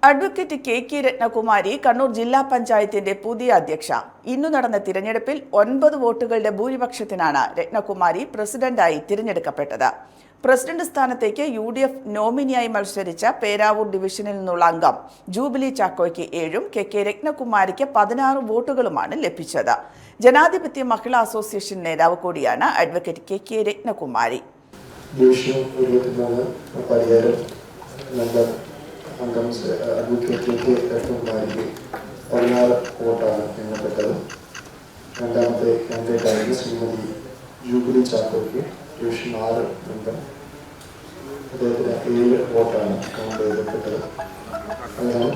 Advocate K Ratnakumari Kannur ജില്ലാ പഞ്ചായത്തിന്റെ പുതിയ അധ്യക്ഷ. ഇന്നു നടന്ന തിരഞ്ഞെടുപ്പിൽ 9 വോട്ടുകളുടെ ഭൂരിപക്ഷത്തിനാണ് രത്നകുമാരി പ്രസിഡന്റായി തിരഞ്ഞെടുക്കപ്പെട്ടത്. പ്രസിഡന്റ് സ്ഥാനത്തേക്ക് UDF നോമിനിയായി മത്സരിച്ച പേരാവൂർ ഡിവിഷനിൽ നിന്നുള്ള അംഗം ജൂബിലി ചാക്കോയ്ക്ക് 7ഉം കെ രത്നകുമാരിക്ക് 16 വോട്ടുകളുമാണ് ലഭിച്ചത്. ജനാധിപത്യ മഹിളാ അസോസിയേഷൻ നേതാവ് കൂടിയാണ് അഡ്വക്കേറ്റ് കെ രത്നകുമാരി. അംഗം അഡ്വക്കേറ്റ് കെ രത്നകുമാരിക്ക് 16 വോട്ടാണ് എണ്ണപ്പെട്ടത്. രണ്ടാമത്തെ കാൻഡിഡേറ്റായിരുന്നു ശ്രീമതി ജൂബിലി ചാക്കോയ്ക്ക് ഡിവിഷൻ 6 മെമ്പർ. അദ്ദേഹത്തിന് 7 വോട്ടാണ് കൗണ്ട് ചെയ്യപ്പെട്ടത്. അതിനാൽ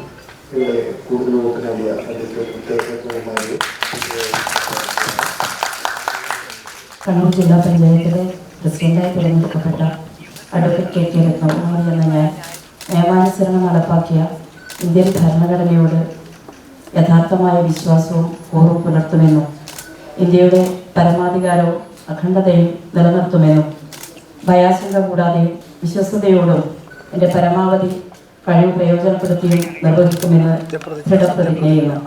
ഇവിടെ കൂടുതൽ വോട്ട് നേടിയ അഡ്വക്കേറ്റ് കെ രത്നകുമാരി കണ്ണൂർ ജില്ലാ പഞ്ചായത്തിലെ പ്രസിഡന്റായി തിരഞ്ഞെടുക്കപ്പെട്ട അഡ്വക്കേറ്റ് കെ രത്നകുമാരി എന്ന ഞാൻ നിയമാനുസരണം നടപ്പാക്കിയ ഇന്ത്യൻ ഭരണഘടനയോട് യഥാർത്ഥമായ വിശ്വാസവും കൂറും പുലർത്തുമെന്നും ഇന്ത്യയുടെ പരമാധികാരവും അഖണ്ഡതയും നിലനിർത്തുമെന്നും ഭയാശങ്ക കൂടാതെയും വിശ്വസ്തയോടും എൻ്റെ പരമാവധി കഴിവ് പ്രയോജനപ്പെടുത്തിയും നിർവഹിക്കുമെന്ന് ദൃഢപ്രതിജ്ഞ ചെയ്യുന്നു.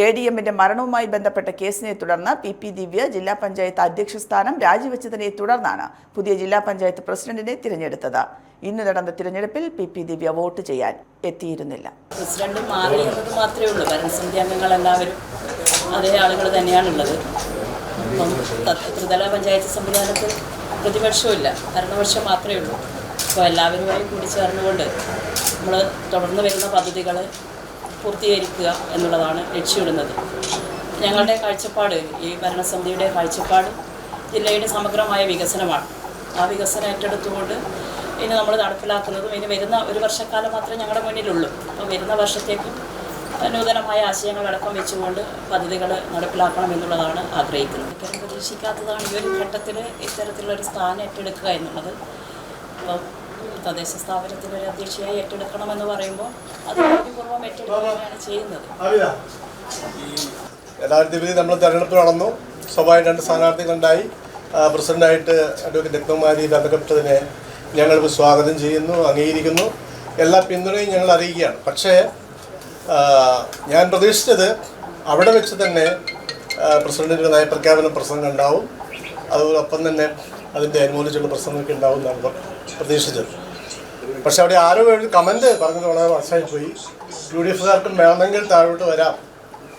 ADMന്റെ മരണവുമായി ബന്ധപ്പെട്ട കേസിനെ തുടർന്ന് PP ദിവ്യ ജില്ലാ പഞ്ചായത്ത് അധ്യക്ഷ സ്ഥാനം രാജിവെച്ചതിനെ തുടർന്നാണ് പുതിയ ജില്ലാ പഞ്ചായത്ത് പ്രസിഡന്റിനെ തിരഞ്ഞെടുത്തത്. ഇന്ന് നടന്ന തിരഞ്ഞെടുപ്പിൽ PP ദിവ്യ വോട്ട് ചെയ്യാൻ എത്തിയിരുന്നില്ല. പ്രസിഡന്റ് മാറിയത് മാത്രമേ ഉള്ളൂ. ഭരണസമിതി അംഗങ്ങളെല്ലാവരും അതേ ആളുകൾ തന്നെയാണുള്ളത്. അപ്പം ത്രിതല പഞ്ചായത്ത് സംവിധാനത്തിൽ പ്രതിപക്ഷമില്ല, ഭരണപക്ഷം മാത്രമേ ഉള്ളൂ. അപ്പോൾ എല്ലാവരുമായി കൂടി ചേർന്നുകൊണ്ട് നമ്മൾ തുടർന്ന് വരുന്ന പദ്ധതികൾ പൂർത്തീകരിക്കുക എന്നുള്ളതാണ് ലക്ഷ്യമിടുന്നത്. ഞങ്ങളുടെ കാഴ്ചപ്പാട്, ഈ ഭരണസമിതിയുടെ കാഴ്ചപ്പാട് ജില്ലയുടെ സമഗ്രമായ വികസനമാണ്. ആ വികസനം ഏറ്റെടുത്തുകൊണ്ട് ഇനി നമ്മൾ നടപ്പിലാക്കുന്നതും ഇനി വരുന്ന ഒരു വർഷക്കാലം മാത്രമേ ഞങ്ങളുടെ മുന്നിലുള്ളൂ. അപ്പോൾ വരുന്ന വർഷത്തേക്ക് നൂതനമായ ആശയങ്ങളടക്കം വെച്ചുകൊണ്ട് പദ്ധതികൾ നടപ്പിലാക്കണം എന്നുള്ളതാണ് ആഗ്രഹിക്കുന്നത്. ഒരിക്കലും പ്രതീക്ഷിക്കാത്തതാണ് ഈ ഒരു ഘട്ടത്തിൽ ഇത്തരത്തിലുള്ളൊരു സ്ഥാനം ഏറ്റെടുക്കുക എന്നുള്ളത്. അപ്പോൾ തദ്ദേശ സ്ഥാപനത്തിനൊരു അധ്യക്ഷയായി ഏറ്റെടുക്കണമെന്ന് പറയുമ്പോൾ അത് പൂർവ്വം ഏറ്റെടുക്കുകയാണ് ചെയ്യുന്നത്. 2020 നമ്മൾ തെരഞ്ഞെടുപ്പ് നടന്നു. സ്വാഭാവികം 2 സ്ഥാനാർത്ഥികളുണ്ടായി. പ്രസിഡന്റായിട്ട് അഡ്വക്കേറ്റ് രത്നകുമാരി തെരഞ്ഞെടുക്കപ്പെട്ടതിനെ ഞങ്ങൾ സ്വാഗതം ചെയ്യുന്നു, അംഗീകരിക്കുന്നു. എല്ലാ പിന്തുണയും ഞങ്ങൾ അറിയിക്കുകയാണ്. പക്ഷേ ഞാൻ പ്രതീക്ഷിച്ചത് അവിടെ വെച്ച് തന്നെ പ്രസിഡന്റിൻ്റെ നയപ്രഖ്യാപന പ്രസംഗം ഉണ്ടാവും, അതോടൊപ്പം തന്നെ അതിൻ്റെ അനുകൂലിച്ചുള്ള പ്രസംഗമൊക്കെ ഉണ്ടാവും എന്നാണ് പ്രതീക്ഷിച്ചത്. പക്ഷെ അവിടെ ആരോ ഒരു കമൻറ്റ് പറഞ്ഞത് വളരെ മോശമായിപ്പോയി. UDFകാർക്കും വേണമെങ്കിൽ താഴോട്ട് വരാം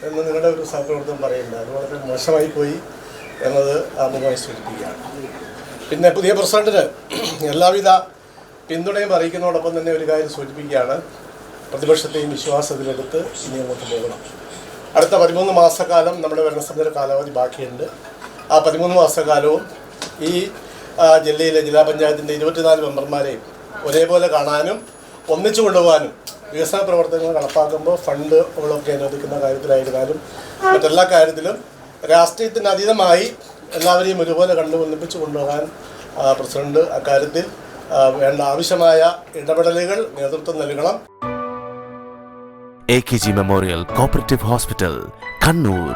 എന്ന് നിങ്ങളുടെ ഒരു സഹപ്രവർത്തനം പറയുന്നുണ്ട്. അത് വളരെ മോശമായി പോയി എന്നത് ആമുഖമായി സൂചിപ്പിക്കുകയാണ്. പിന്നെ പുതിയ പ്രസിഡന്റിന് എല്ലാവിധ പിന്തുണയും അറിയിക്കുന്നതോടൊപ്പം തന്നെ ഒരു കാര്യം സൂചിപ്പിക്കുകയാണ്. പ്രതിപക്ഷത്തെയും വിശ്വാസത്തിലെടുത്ത് ഇനി അങ്ങോട്ട് പോകണം. അടുത്ത 13 മാസക്കാലം നമ്മുടെ ഭരണസമിതിയുടെ കാലാവധി ബാക്കിയുണ്ട്. ആ 13 മാസക്കാലവും ഈ ജില്ലയിലെ ജില്ലാ പഞ്ചായത്തിൻ്റെ 24 മെമ്പർമാരെയും ഒരേപോലെ കാണാനും ഒന്നിച്ചു കൊണ്ടുപോകാനും വികസന പ്രവർത്തനങ്ങൾ നടപ്പാക്കുമ്പോൾ ഫണ്ടുകളൊക്കെ അനുവദിക്കുന്ന കാര്യത്തിലായിരുന്നാലും മറ്റെല്ലാ കാര്യത്തിലും രാഷ്ട്രീയത്തിന് അതീതമായി എല്ലാവരെയും ഒരുപോലെ ഒന്നിപ്പിച്ചു കൊണ്ടുപോകാൻ പ്രസിഡന്റ് അക്കാര്യത്തിൽ വേണ്ട ആവശ്യമായ ഇടപെടലുകൾ നേതൃത്വം നൽകണം. AKG memorial cooperative hospital, Kannur.